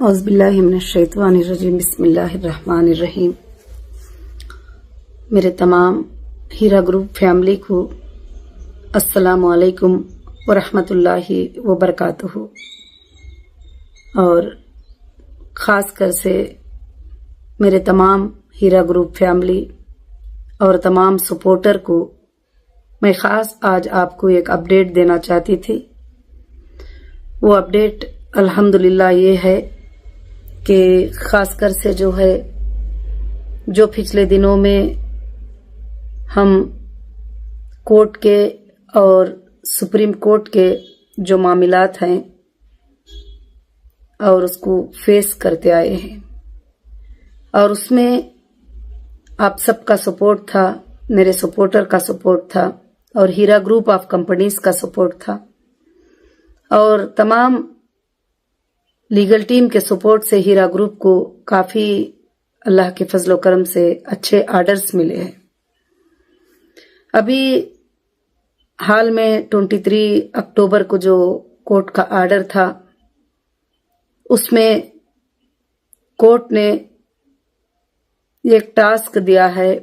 औज़ुबिल्लाहि मिनश्शैतानिर्रजीम बिस्मिल्लाहिर्रहमानिर्रहीम। मेरे तमाम हीरा ग्रुप फैमिली को अस्सलामु अलैकुम व रहमतुल्लाहि व बरकातुहू। और ख़ास कर से मेरे तमाम हीरा ग्रुप फैमिली और तमाम सपोर्टर को मैं ख़ास आज आपको एक अपडेट देना चाहती थी। वो अपडेट अल्हम्दुलिल्लाह ये है कि ख़ासकर से जो पिछले दिनों में हम कोर्ट के और सुप्रीम कोर्ट के जो मामलात हैं और उसको फेस करते आए हैं, और उसमें आप सबका सपोर्ट था, मेरे सपोर्टर का सपोर्ट था और हीरा ग्रुप ऑफ कंपनीज का सपोर्ट था और तमाम लीगल टीम के सपोर्ट से हीरा ग्रुप को काफ़ी अल्लाह के फजल करम से अच्छे आर्डर्स मिले हैं। अभी हाल में 23 अक्टूबर को जो कोर्ट का आर्डर था, उसमें कोर्ट ने एक टास्क दिया है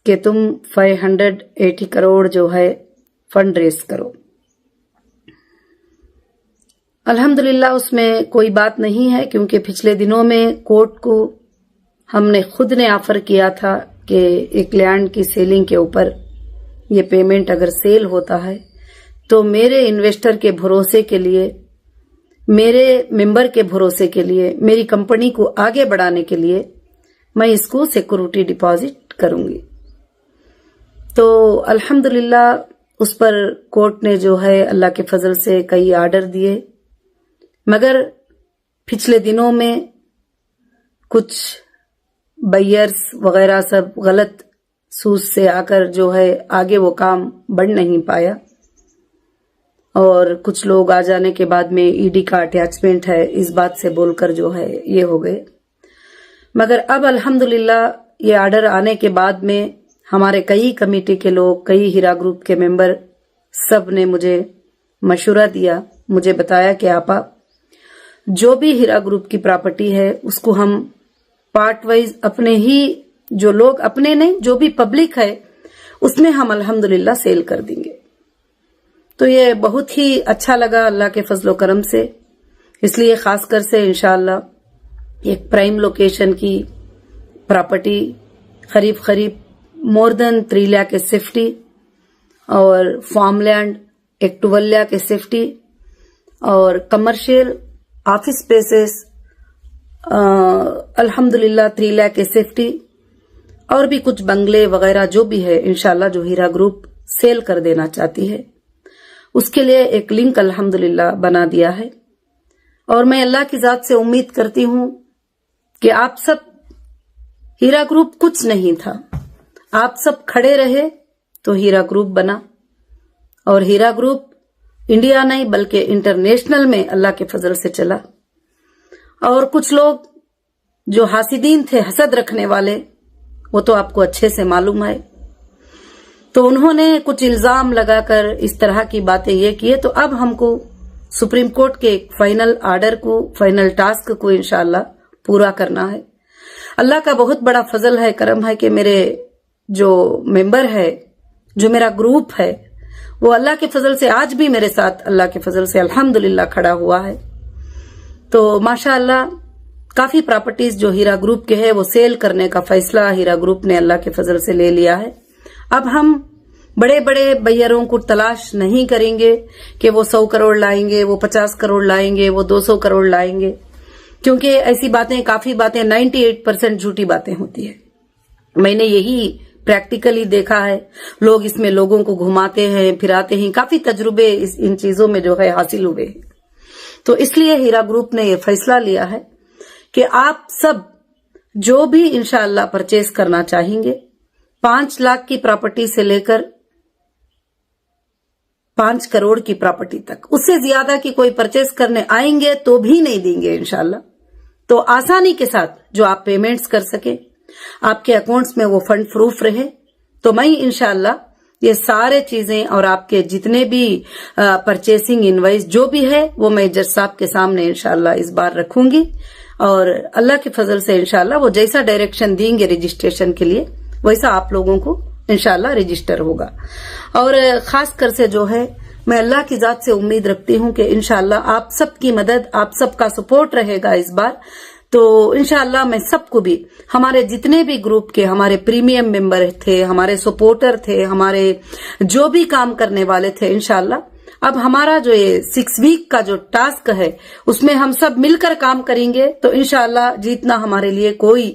कि तुम 580 करोड़ जो है फंड रेस करो। अल्हम्दुलिल्लाह उसमें कोई बात नहीं है, क्योंकि पिछले दिनों में कोर्ट को हमने खुद ने ऑफर किया था कि एक लैंड की सेलिंग के ऊपर ये पेमेंट अगर सेल होता है तो मेरे इन्वेस्टर के भरोसे के लिए, मेरे मेंबर के भरोसे के लिए, मेरी कंपनी को आगे बढ़ाने के लिए मैं इसको सिक्योरिटी डिपॉजिट करूंगी। तो अल्हम्दुलिल्लाह उस पर कोर्ट ने जो है अल्लाह के फजल से कई आर्डर दिए, मगर पिछले दिनों में कुछ बायर्स वगैरह सब गलत सूझ से आकर जो है आगे वो काम बढ़ नहीं पाया और कुछ लोग आ जाने के बाद में ईडी का अटैचमेंट है इस बात से बोलकर जो है ये हो गए। मगर अब अल्हम्दुलिल्लाह ये आर्डर आने के बाद में हमारे कई कमेटी के लोग, कई हीरा ग्रुप के मेंबर सब ने मुझे मशवरा दिया, मुझे बताया कि आपा जो भी हीरा ग्रुप की प्रॉपर्टी है उसको हम पार्ट वाइज अपने ही, जो लोग अपने नहीं, जो भी पब्लिक है उसमें हम अल्हम्दुलिल्लाह सेल कर देंगे। तो ये बहुत ही अच्छा लगा अल्लाह के फजलो करम से, इसलिए खासकर से इंशाअल्लाह एक प्राइम लोकेशन की प्रॉपर्टी करीब मोर देन 3 लाख के सेफ्टी और फार्मलैंड एक 12 लाख के सेफ्टी और कमर्शियल ऑफिस स्पेसेस अल्हम्दुलिल्लाह 3 लाख के सेफ्टी और भी कुछ बंगले वगैरह जो भी है इंशाल्लाह जो हीरा ग्रुप सेल कर देना चाहती है उसके लिए एक लिंक अल्हम्दुलिल्लाह बना दिया है। और मैं अल्लाह की जात से उम्मीद करती हूं कि आप सब, हीरा ग्रुप कुछ नहीं था, आप सब खड़े रहे तो हीरा ग्रुप बना और हीरा ग्रुप इंडिया नहीं बल्कि इंटरनेशनल में अल्लाह के फजल से चला। और कुछ लोग जो हासिदीन थे, हसद रखने वाले, वो तो आपको अच्छे से मालूम है, तो उन्होंने कुछ इल्जाम लगाकर इस तरह की बातें ये किए। तो अब हमको सुप्रीम कोर्ट के फाइनल आर्डर को, फाइनल टास्क को इंशाअल्लाह पूरा करना है। अल्लाह का बहुत बड़ा फजल है, करम है कि मेरे जो मेंबर है, जो मेरा ग्रुप है, वो अल्लाह के फजल से आज भी मेरे साथ अल्लाह के फजल से अल्हम्दुलिल्लाह खड़ा हुआ है। तो माशाअल्लाह काफी प्रॉपर्टीज जो हीरा ग्रुप के है वो सेल करने का फैसला हीरा ग्रुप ने अल्लाह के फजल से ले लिया है। अब हम बड़े बड़े बैयरों को तलाश नहीं करेंगे कि वो 100 करोड़ लाएंगे, वो 50 करोड़ लाएंगे, वो 200 करोड़ लाएंगे, क्योंकि ऐसी बातें, काफी बातें 98% झूठी बातें होती है। मैंने यही प्रैक्टिकली देखा है, लोग इसमें लोगों को घुमाते हैं, फिराते हैं, काफी तजुर्बे इन चीजों में जो है हासिल हुए हैं। तो इसलिए हीरा ग्रुप ने यह फैसला लिया है कि आप सब जो भी इंशाअल्लाह परचेस करना चाहेंगे, 5 लाख की प्रॉपर्टी से लेकर 5 करोड़ की प्रॉपर्टी तक, उससे ज्यादा की कोई परचेस करने आएंगे तो भी नहीं देंगे इंशाअल्लाह। तो आसानी के साथ जो आप पेमेंट्स कर सके, आपके अकाउंट्स में वो फंड प्रूफ रहे, तो मैं इंशाअल्लाह ये सारे चीजें और आपके जितने भी परचेसिंग इनवाइस जो भी है वो मैं जज साहब के सामने इंशाल्लाह इस बार रखूंगी, और अल्लाह के फजल से इंशाल्लाह वो जैसा डायरेक्शन देंगे रजिस्ट्रेशन के लिए वैसा आप लोगों को इंशाल्लाह रजिस्टर होगा। और खास कर से जो है मैं अल्लाह की जात से उम्मीद रखती हूं कि इंशाल्लाह आप सबकी मदद, आप सबका सपोर्ट रहेगा इस बार। तो इंशाल्लाह मैं सबको भी, हमारे जितने भी ग्रुप के हमारे प्रीमियम मेंबर थे, हमारे सपोर्टर थे, हमारे जो भी काम करने वाले थे, इंशाल्लाह अब हमारा जो ये 6 वीक का जो टास्क है उसमें हम सब मिलकर काम करेंगे तो इंशाल्लाह जीतना हमारे लिए कोई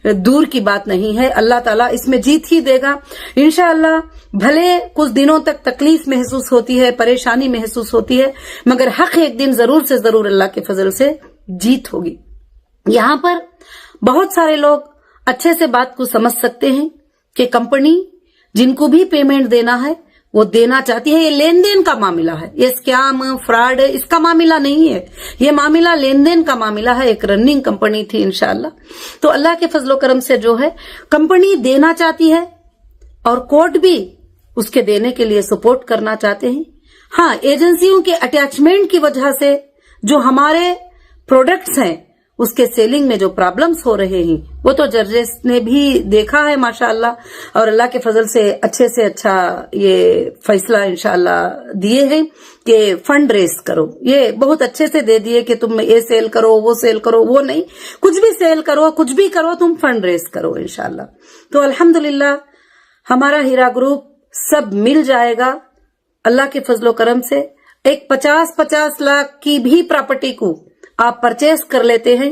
दूर की बात नहीं है। अल्लाह ताला इसमें जीत ही देगा इंशाल्लाह। भले कुछ दिनों तक तकलीफ महसूस होती है, परेशानी महसूस होती है, मगर हक एक दिन जरूर से जरूर अल्लाह के फजल से जीत होगी। यहाँ पर बहुत सारे लोग अच्छे से बात को समझ सकते हैं कि कंपनी जिनको भी पेमेंट देना है वो देना चाहती है। ये लेन देन का मामला है, ये स्कैम फ्रॉड इसका मामला नहीं है, ये मामला लेन देन का मामला है। एक रनिंग कंपनी थी इंशाल्लाह, तो अल्लाह के फजलो करम से जो है कंपनी देना चाहती है और कोर्ट भी उसके देने के लिए सपोर्ट करना चाहते हैं। हाँ, एजेंसियों के अटैचमेंट की वजह से जो हमारे प्रोडक्ट्स हैं उसके सेलिंग में जो प्रॉब्लम्स हो रहे हैं वो तो जजेस ने भी देखा है माशाअल्लाह, और अल्लाह के फजल से अच्छा ये फैसला इंशाअल्लाह दिए हैं कि फंड रेस करो। ये बहुत अच्छे से दे दिए कि तुम ये सेल करो, वो सेल करो, वो नहीं, कुछ भी सेल करो, कुछ भी करो, तुम फंड रेस करो इंशाअल्लाह। तो अल्हम्दुलिल्लाह हमारा हीरा ग्रुप सब मिल जाएगा अल्लाह के फजलो करम से। एक 50-50 लाख की भी प्रॉपर्टी को आप परचेस कर लेते हैं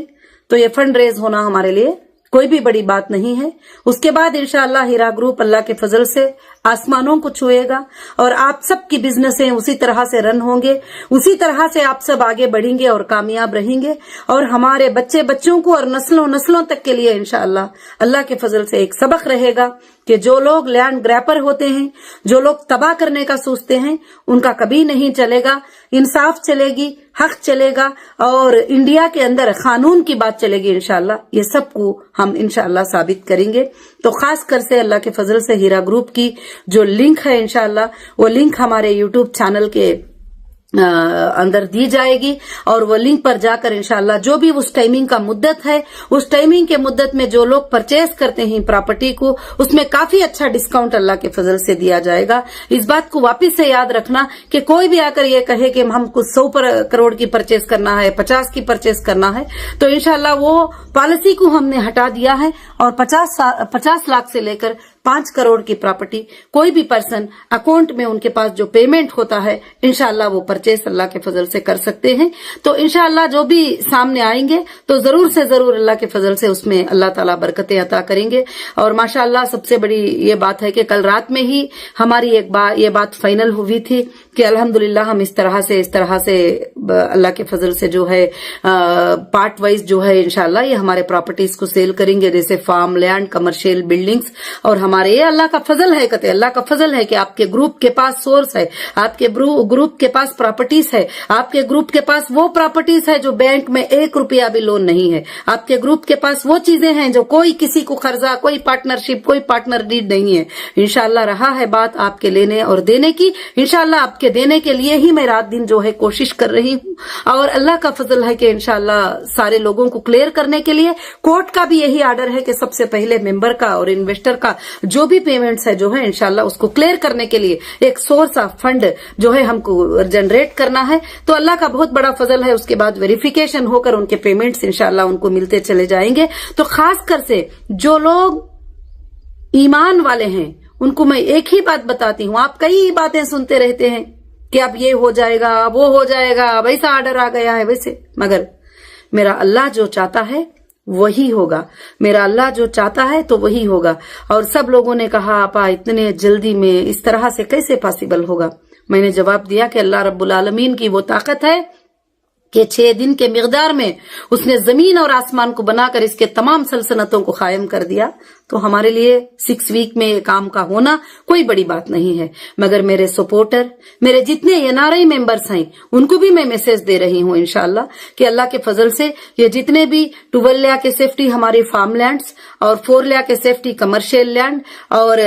तो ये फंड रेज होना हमारे लिए कोई भी बड़ी बात नहीं है। उसके बाद इंशाअल्लाह हीरा ग्रुप अल्लाह के फजल से आसमानों को छुएगा और आप सबकी बिजनेसें उसी तरह से रन होंगे, उसी तरह से आप सब आगे बढ़ेंगे और कामयाब रहेंगे। और हमारे बच्चे बच्चों को और नस्लों नस्लों तक के लिए इंशाअल्लाह अल्लाह के फजल से एक सबक रहेगा कि जो लोग लैंड ग्रैपर होते हैं, जो लोग तबाह करने का सोचते हैं, उनका कभी नहीं चलेगा। इंसाफ चलेगी, हक चलेगा और इंडिया के अंदर कानून की बात चलेगी इंशाअल्लाह। ये सबको हम इंशाअल्लाह साबित करेंगे। तो खास कर से अल्लाह के फजल से हीरा ग्रुप की जो लिंक है इंशाअल्लाह वो लिंक हमारे यूट्यूब चैनल के अंदर दी जाएगी और वो लिंक पर जाकर इंशाअल्लाह जो भी उस टाइमिंग का मुद्दत है, उस टाइमिंग के मुद्दत में जो लोग परचेज करते हैं प्रॉपर्टी को, उसमें काफी अच्छा डिस्काउंट अल्लाह के फजल से दिया जाएगा। इस बात को वापस से याद रखना कि कोई भी आकर ये कहे कि हमको 100 करोड़ की परचेज करना है, 50 की परचेज करना है, तो इंशाअल्लाह वो पॉलिसी को हमने हटा दिया है और 50 लाख से लेकर 5 करोड़ की प्रॉपर्टी कोई भी पर्सन अकाउंट में उनके पास जो पेमेंट होता है इंशाअल्लाह वो परचेस अल्लाह के फजल से कर सकते हैं। तो इंशाअल्लाह जो भी सामने आएंगे तो जरूर से जरूर अल्लाह के फजल से उसमें अल्लाह ताला बरकतें अता करेंगे। और माशाअल्लाह सबसे बड़ी ये बात है कि कल रात में ही हमारी ये बात फाइनल हुई थी कि अल्हम्दुलिल्लाह हम इस तरह से अल्लाह के फजल से जो है पार्ट वाइज जो है इंशाअल्लाह ये हमारे प्रॉपर्टीज को सेल करेंगे, जैसे फार्म लैंड, कमर्शियल बिल्डिंग्स। और हमारे ये अल्लाह का फजल है, कहते अल्लाह का फजल है कि आपके ग्रुप के पास सोर्स है, आपके ग्रुप के पास प्रॉपर्टीज है, आपके ग्रुप के पास वो प्रॉपर्टीज है जो बैंक में 1 रुपया भी लोन नहीं है, आपके ग्रुप के पास वो चीजें हैं जो कोई किसी को कर्जा, कोई पार्टनरशिप, कोई पार्टनर डीड नहीं है। इंशाअल्लाह रहा है बात आपके लेने और देने की, इंशाअल्लाह आपके देने के लिए ही मैं रात दिन जो है कोशिश कर रही हूँ। और अल्लाह का फजल है कि इंशाअल्लाह सारे लोगों को क्लियर करने के लिए कोर्ट का भी यही आर्डर है कि सबसे पहले मेंबर का और इन्वेस्टर का जो भी पेमेंट्स है जो है इंशाअल्लाह उसको क्लियर करने के लिए एक सोर्स ऑफ फंड जो है हमको जनरेट करना है। तो अल्लाह का बहुत बड़ा फजल है, उसके बाद वेरिफिकेशन होकर उनके पेमेंट्स इंशाअल्लाह उनको मिलते चले जाएंगे। तो खास कर से जो लोग ईमान वाले हैं उनको मैं एक ही बात बताती हूँ, आप कई बातें सुनते रहते हैं कि अब ये हो जाएगा, वो हो जाएगा, वैसा आर्डर आ गया है वैसे, मगर मेरा अल्लाह जो चाहता है वही होगा, मेरा अल्लाह जो चाहता है तो वही होगा। और सब लोगों ने कहा आपा इतने जल्दी में इस तरह से कैसे पॉसिबल होगा। मैंने जवाब दिया कि अल्लाह रब्बुल आलमीन की वो ताकत है कि 6 दिन के मिकदार में उसने जमीन और आसमान को बनाकर इसके तमाम सल्तनतों को कायम कर दिया। तो हमारे लिए 6 वीक में ये काम का होना कोई बड़ी बात नहीं है। मगर मेरे सपोर्टर, मेरे जितने एनआरआई मेंबर्स हैं, उनको भी मैं मैसेज दे रही हूँ इंशाल्लाह कि अल्लाह के फजल से ये जितने भी 12 लाख के सेफ्टी हमारी फार्म लैंड्स और 4 लाख के सेफ्टी कमर्शियल लैंड और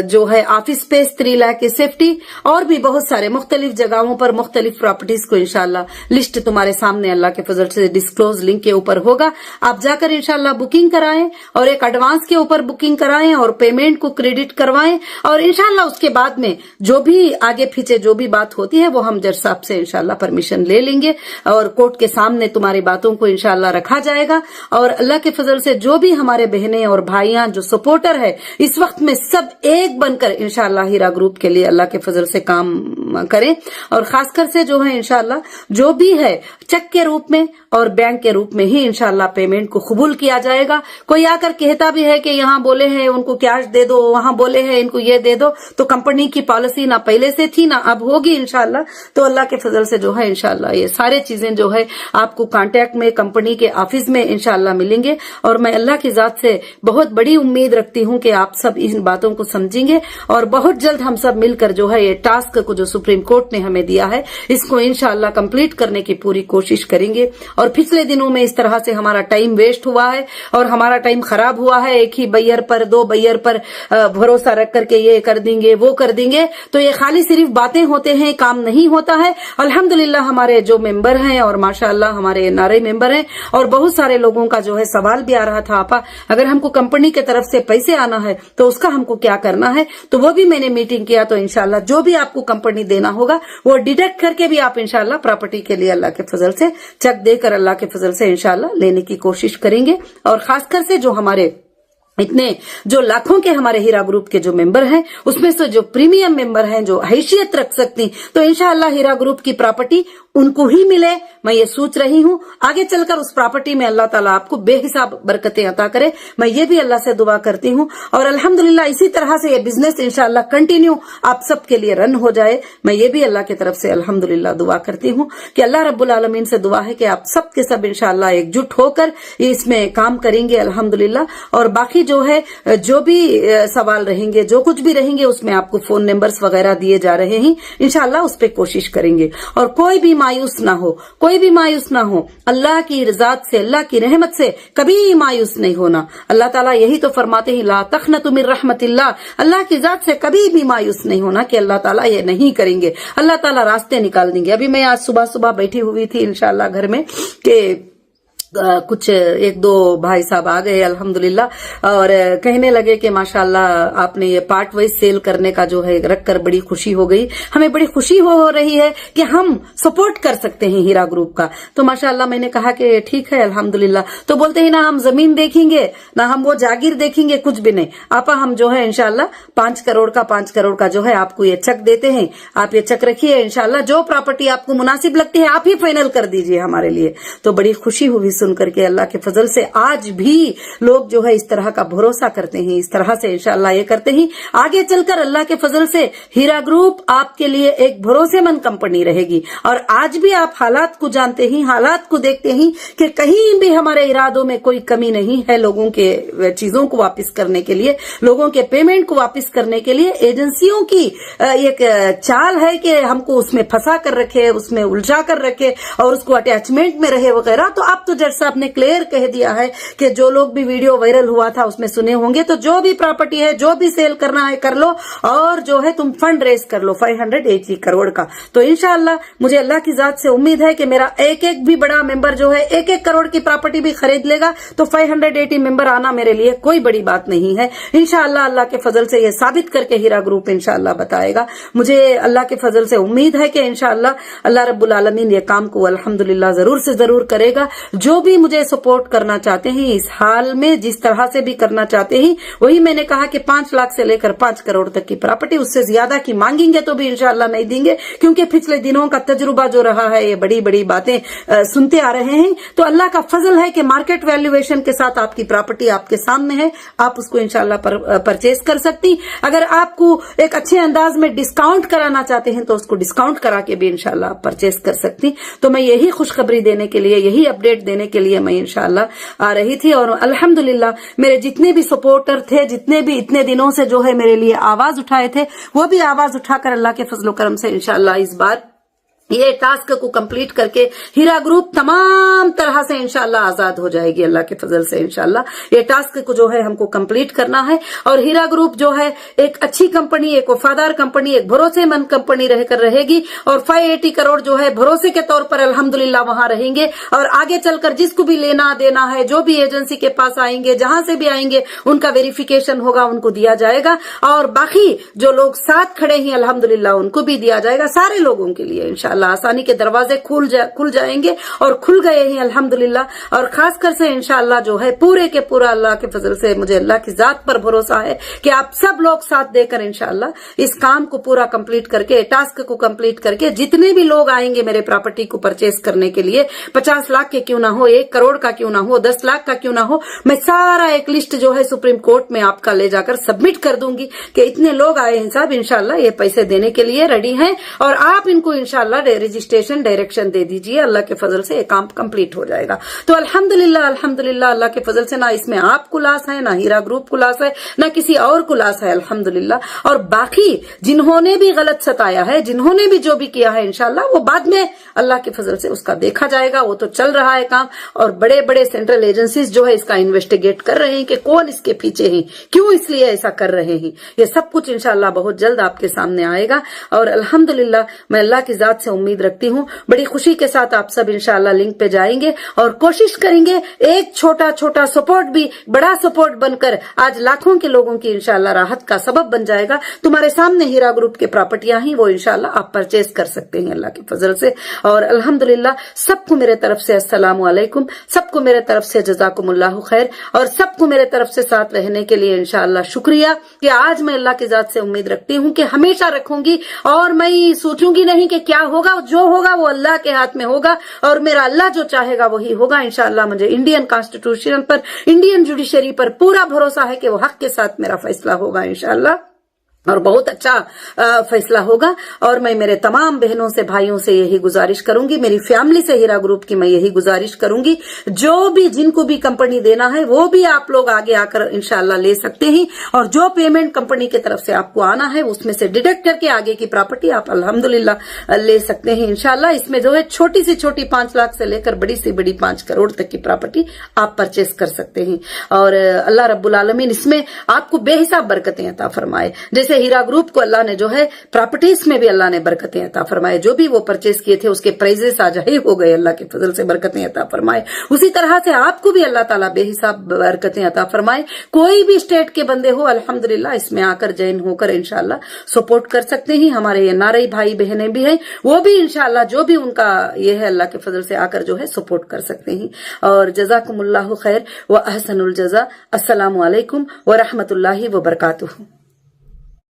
जो है ऑफिस स्पेस 3 लाख के सेफ्टी और भी बहुत सारे मुख्तलिफ जगहों पर मुख्तलिफ प्रॉपर्टीज को इंशाल्लाह लिस्ट तुम्हारे सामने अल्लाह के फजल से डिस्क्लोज लिंक के ऊपर होगा। आप जाकर इंशाल्लाह बुकिंग कराएं और एक एडवांस के ऊपर बुकिंग कराएं और पेमेंट को क्रेडिट करवाएं और इंशाल्लाह उसके बाद में जो भी आगे पीछे जो भी बात होती है वो हम जज साहब से इंशाल्लाह परमिशन ले लेंगे और कोर्ट के सामने तुम्हारी बातों को इंशाल्लाह रखा जाएगा। और अल्लाह के फजल से जो भी हमारे बहनें और भाइयां जो सपोर्टर है इस वक्त में सब एक बनकर इंशाल्लाह हीरा ग्रुप के लिए अल्लाह के फजल से काम करें और खासकर से जो है इंशाल्लाह जो भी है चेक के रूप में और बैंक के रूप में ही इंशाल्लाह पेमेंट को कबूल किया जाएगा। कोई आकर कहता भी है कि यहाँ बोले हैं उनको कैश दे दो, वहां बोले हैं इनको ये दे दो, तो कंपनी की पॉलिसी ना पहले से थी ना अब होगी इंशाल्लाह। तो अल्लाह के फजल से जो है इंशाल्लाह ये सारे चीजें जो है आपको कांटेक्ट में कंपनी के ऑफिस में इंशाल्लाह मिलेंगे। और मैं अल्लाह की जात से बहुत बड़ी उम्मीद रखती हूँ कि आप सब इन बातों को समझेंगे और बहुत जल्द हम सब मिलकर जो है ये टास्क को जो सुप्रीम कोर्ट ने हमें दिया है इसको इंशाल्लाह कंप्लीट करने की पूरी कोशिश करेंगे। और पिछले दिनों में इस तरह से हमारा टाइम वेस्ट हुआ है और हमारा टाइम खराब हुआ है, एक ही बैयर पर 2 बैयर पर भरोसा रख करके ये कर देंगे वो कर देंगे, तो ये खाली सिर्फ बातें होते हैं, काम नहीं होता है। अल्हम्दुलिल्लाह हमारे जो मेंबर हैं और माशाअल्लाह हमारे एनआरआई मेंबर हैं और बहुत सारे लोगों का जो है सवाल भी आ रहा था, आपा अगर हमको कंपनी की तरफ से पैसे आना है तो उसका हमको क्या करना है, तो वो भी मैंने मीटिंग किया। तो इंशाल्लाह जो भी आपको कंपनी देना होगा वो डिडक्ट करके भी आप इंशाल्लाह प्रॉपर्टी के लिए अल्लाह के फजल से चेक देकर अल्लाह के फजल से इंशाल्लाह लेने की कोशिश करेंगे। और खासकर से जो हमारे इतने जो लाखों के हमारे हीरा ग्रुप के जो मेंबर हैं उसमें से जो प्रीमियम मेंबर हैं जो हैसियत रख सकती, तो इंशाअल्लाह हीरा ग्रुप की प्रॉपर्टी उनको ही मिले, मैं ये सोच रही हूँ। आगे चलकर उस प्रॉपर्टी में अल्लाह ताला आपको बेहिसाब बरकतें अता करे, मैं ये भी अल्लाह से दुआ करती हूँ। और अल्हम्दुलिल्लाह इसी तरह से ये बिजनेस इंशाअल्लाह कंटिन्यू आप सबके लिए रन हो जाए, मैं ये भी अल्लाह की तरफ से अल्हम्दुलिल्लाह दुआ करती हूँ कि अल्लाह रब्बुल आलमीन से दुआ है कि आप सब के सब इंशाअल्लाह एकजुट होकर इसमें काम करेंगे अल्हम्दुलिल्लाह। और बाकी जो है जो भी सवाल रहेंगे जो कुछ भी रहेंगे उसमें आपको फोन नंबर्स वगैरह दिए जा रहे हैं, इंशाअल्लाह उस पर कोशिश करेंगे। और कोई भी मायूस ना हो, कोई भी मायूस ना हो, अल्लाह की रज़ात से अल्लाह की रहमत से कभी मायूस नहीं होना। अल्लाह ताला यही तो फरमाते हैं ला तखनतु मिन रहमतिल्लाह, अल्लाह की जात से कभी भी मायूस नहीं होना कि अल्लाह ताला ये नहीं करेंगे, अल्लाह ताला रास्ते निकाल देंगे। अभी मैं आज सुबह सुबह बैठी हुई थी इंशाअल्लाह घर में कि कुछ 1-2 भाई साहब आ गए अल्हम्दुलिल्लाह और कहने लगे कि माशाअल्लाह आपने ये पार्ट वाइज सेल करने का जो है रखकर बड़ी खुशी हो गई, हमें बड़ी खुशी हो रही है कि हम सपोर्ट कर सकते हैं हीरा ग्रुप का। तो माशाअल्लाह मैंने कहा कि ठीक है अल्हम्दुलिल्लाह। तो बोलते हैं ना हम जमीन देखेंगे ना हम वो जागीर देखेंगे, कुछ भी नहीं आपा, हम जो है इंशाअल्लाह 5 करोड़ का जो है आपको ये चेक देते हैं, आप ये चेक रखिए, इंशाअल्लाह जो प्रॉपर्टी आपको मुनासिब लगती है आप ही फाइनल कर दीजिए हमारे लिए। तो बड़ी खुशी हुई सुन करके अल्लाह के फजल से। आज भी लोग जो है इस तरह का भरोसा करते हैं, इस तरह से इंशाअल्लाह ये करते हैं। आगे चलकर अल्लाह के फजल से हीरा ग्रुप आपके लिए एक भरोसेमंद कंपनी रहेगी। और आज भी आप हालात को जानते हैं, हालात को देखते हैं कि कहीं भी हमारे इरादों में कोई कमी नहीं है लोगों के चीजों को वापस करने के लिए, लोगों के पेमेंट को वापस करने के लिए एजेंसियों की एक चाल है कि हमको उसमें फंसा कर रखे, उसमें उलझा कर रखे और उसको अटैचमेंट में रहे वगैरह। तो अब तो जज साहब ने क्लियर कह दिया है कि जो लोग भी वीडियो वायरल हुआ था उसमें सुने होंगे, तो जो भी प्रॉपर्टी है जो भी सेल करना है कर लो और जो है तुम फंड रेज कर लो 580 करोड़ का। तो इंशाअल्लाह मुझे अल्लाह की जात से उम्मीद है कि मेरा एक एक भी बड़ा मेंबर जो है 1-1 करोड़ की प्रॉपर्टी भी खरीद लेगा तो 580 मेंबर आना मेरे लिए कोई बड़ी बात नहीं है। इंशाअल्लाह अल्लाह के फजल से ये साबित करके हीरा ग्रुप इंशाअल्लाह बताएगा। मुझे अल्लाह के फजल से उम्मीद है कि इंशाअल्लाह अल्लाह रब्बुल आलमीन ये काम को अल्हम्दुलिल्लाह जरूर से जरूर करेगा। जो भी मुझे सपोर्ट करना चाहते हैं इस हाल में, जिस तरह से भी करना चाहते हैं, वही मैंने कहा कि 5 लाख से लेकर 5 करोड़ तक की प्रॉपर्टी, उससे ज्यादा की मांगेंगे तो भी इंशाल्लाह नहीं देंगे, क्योंकि पिछले दिनों का तजुर्बा जो रहा है, ये बड़ी बड़ी बातें सुनते आ रहे हैं। तो अल्लाह का फजल है कि मार्केट वैल्यूएशन के साथ आपकी प्रॉपर्टी आपके सामने है, आप उसको इंशाल्लाह परचेज कर सकती। अगर आपको एक अच्छे अंदाज में डिस्काउंट कराना चाहते हैं तो उसको डिस्काउंट करा के भी इंशाल्लाह आप परचेज कर सकती। तो मैं यही खुशखबरी देने के लिए, यही अपडेट देने के लिए मैं इंशाल्लाह आ रही थी। और अल्हम्दुलिल्लाह मेरे जितने भी सपोर्टर थे, जितने भी इतने दिनों से जो है मेरे लिए आवाज उठाए थे, वो भी आवाज उठाकर अल्लाह के फजलो करम से इंशाल्लाह इस बार ये टास्क को कंप्लीट करके हीरा ग्रुप तमाम तरह से इंशाल्लाह आजाद हो जाएगी अल्लाह के फजल से। इंशाल्लाह ये टास्क को जो है हमको कंप्लीट करना है, और हीरा ग्रुप जो है एक अच्छी कंपनी, एक वफादार कंपनी, एक भरोसेमंद कंपनी रहकर रहेगी, और 580 करोड़ जो है भरोसे के तौर पर अल्हम्दुलिल्लाह वहां रहेंगे। और आगे चलकर जिसको भी लेना देना है, जो भी एजेंसी के पास आएंगे, जहां से भी आएंगे, उनका वेरिफिकेशन होगा, उनको दिया जाएगा। और बाकी जो लोग साथ खड़े हैं अल्हम्दुलिल्लाह उनको भी दिया जाएगा, सारे लोगों के लिए इंशाल्लाह आसानी के दरवाजे खुल जाएंगे, और खुल गए हैं अल्हम्दुलिल्लाह। और खासकर से इंशाल्लाह जो है पूरे के पूरा अल्लाह के फजल से मुझे अल्लाह की जात पर भरोसा है कि आप सब लोग साथ देकर इंशाल्लाह इस काम को पूरा कंप्लीट करके, टास्क को कंप्लीट करके, जितने भी लोग आएंगे मेरे प्रॉपर्टी को परचेज करने के लिए, 50 लाख के क्यों ना हो, 1 करोड़ का क्यों ना हो, 10 लाख का क्यों ना हो, मैं सारा एक लिस्ट जो है सुप्रीम कोर्ट में आपका ले जाकर सबमिट कर दूंगी कि इतने लोग आए हैं साहब, इंशाल्लाह ये पैसे देने के लिए रेडी हैं, और आप इनको इंशाल्लाह रजिस्ट्रेशन डायरेक्शन दे दीजिए। अल्लाह के फजल से ये काम कंप्लीट हो जाएगा। तो अल्हम्दुलिल्लाह अल्हम्दुलिल्लाह अल्लाह के फजल से ना इसमें आप को लॉस है, ना हीरा ग्रुप को लॉस है, ना किसी और को लॉस है अल्हम्दुलिल्लाह। और बाकी जिन्होंने भी गलत सताया है, जिन्होंने भी जो भी किया है, इंशाल्लाह वो बाद में अल्लाह के फजल से उसका देखा जाएगा। वो तो चल रहा है काम, और बड़े बड़े सेंट्रल एजेंसीज जो है इसका इन्वेस्टिगेट कर रहे हैं कि कौन इसके पीछे है, क्यों इसलिए ऐसा कर रहे हैं। ये सब कुछ इंशाल्लाह बहुत जल्द आपके सामने आएगा। और अल्हम्दुलिल्लाह मैं अल्लाह की जात से उम्मीद रखती हूँ, बड़ी खुशी के साथ आप सब इंशाल्लाह लिंक पे जाएंगे और कोशिश करेंगे एक छोटा छोटा सपोर्ट भी बड़ा सपोर्ट बनकर आज लाखों के लोगों की इंशाल्लाह राहत का सबब बन जाएगा। तुम्हारे सामने हीरा ग्रुप की प्रॉपर्टियां ही वो इंशाल्लाह आप परचेज कर सकते हैं अल्लाह के फजल से। और अल्हम्दुलिल्लाह सबको मेरे तरफ से अस्सलामु अलैकुम, सबको मेरे तरफ से जज़ाकुमुल्लाहु खैर, और सबको मेरे तरफ से साथ रहने के लिए इंशाल्लाह शुक्रिया कि आज मैं अल्लाह की जात से उम्मीद रखती हूँ कि हमेशा रखूंगी, और मैं सोचूंगी नहीं कि क्या होगा, जो होगा वो अल्लाह के हाथ में होगा, और मेरा अल्लाह जो चाहेगा वही होगा इंशाल्लाह। मुझे इंडियन कॉन्स्टिट्यूशन पर, इंडियन जुडिशरी पर पूरा भरोसा है कि वो हक के साथ मेरा फैसला होगा इंशाल्लाह, और बहुत अच्छा फैसला होगा। और मैं मेरे तमाम बहनों से, भाइयों से यही गुजारिश करूंगी, मेरी फैमिली से, हीरा ग्रुप की मैं यही गुजारिश करूंगी, जो भी जिनको भी कंपनी देना है वो भी आप लोग आगे आकर इंशाल्लाह ले सकते हैं, और जो पेमेंट कंपनी की तरफ से आपको आना है उसमें से डिडक्ट करके आगे की प्रॉपर्टी आप अल्हम्दुलिल्लाह ले सकते हैं इंशाल्लाह। इसमें जो है छोटी से छोटी 5 लाख से लेकर बड़ी से बड़ी 5 करोड़ तक की प्रॉपर्टी आप परचेस कर सकते हैं। और अल्लाह रब्बुल आलमीन इसमें आपको बेहिसाब बरकतें अता फरमाए। जैसे हीरा ग्रुप को अल्लाह ने जो है प्रॉपर्टीज में भी अल्लाह ने बरकतें अता फरमाए, जो भी वो परचेस किए थे उसके प्राइजेस आज हाई हो गए, अल्लाह के फजल से बरकतें अता फरमाए। उसी तरह से आपको भी अल्लाह ताला बेहिसाब बरकतें अता फरमाए। कोई भी स्टेट के बंदे हो अल्हम्दुलिल्लाह इसमें आकर जॉइन होकर इंशाल्लाह सपोर्ट कर सकते हैं। हमारे एनआरआई भाई बहनें भी हैं, वो भी इंशाल्लाह जो भी उनका ये है अल्लाह के फजल से आकर जो है सपोर्ट कर सकते हैं। और जज़ाकुमुल्लाहु खैर व अहसनुल जज़ा। अस्सलामु अलैकुम व रहमतुल्लाहि व बरकातुहू।